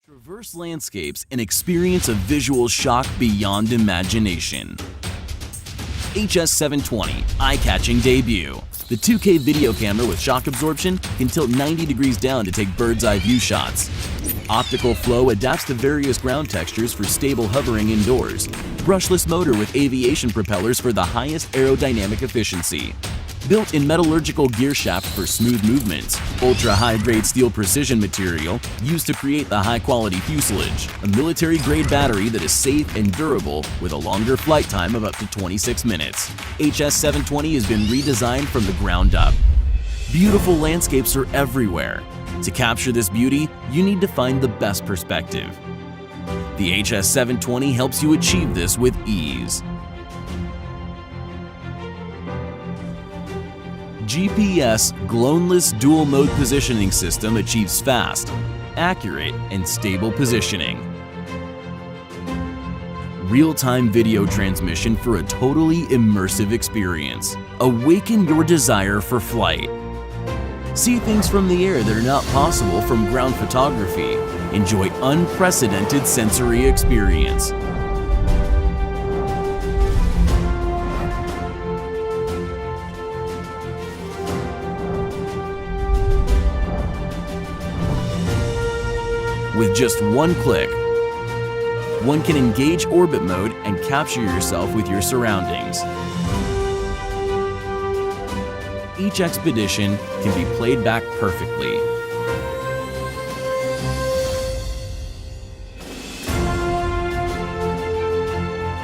Traverse landscapes and experience a visual shock beyond imagination. HS720 eye-catching debut. The 2K video camera with shock absorption can tilt 90 degrees down to take bird's-eye view shots. Optical flow adapts to various ground textures for stable hovering indoors. Brushless motor with aviation propellers for the highest aerodynamic efficiency. Built-in metallurgical gear shaft for smooth movements. Ultra-high-grade steel precision material used to create the high-quality fuselage. A military-grade battery that is safe and durable with a longer flight time of up to 26 minutes. HS720 has been redesigned from the ground up. Beautiful landscapes are everywhere. To capture this beauty, you need to find the best perspective. The HS720 helps you achieve this with ease. GPS Gloneless Dual Mode Positioning System achieves fast, accurate, and stable positioning. Real-time video transmission for a totally immersive experience. Awaken your desire for flight. See things from the air that are not possible from ground photography. Enjoy unprecedented sensory experience. With just one click, one can engage orbit mode and capture yourself with your surroundings. Each expedition can be played back perfectly.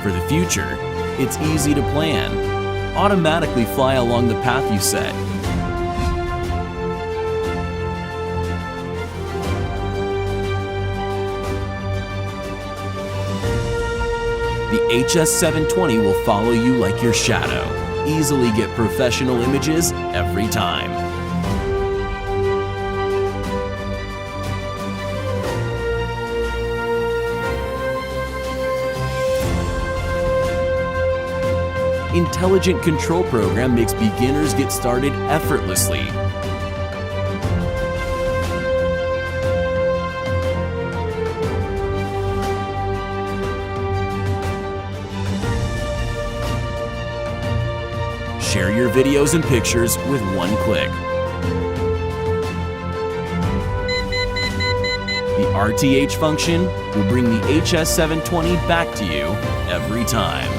For the future, it's easy to plan. Automatically fly along the path you set. The HS720 will follow you like your shadow. Easily get professional images every time. Intelligent control program makes beginners get started effortlessly. Share your videos and pictures with one click. The RTH function will bring the HS720 back to you every time.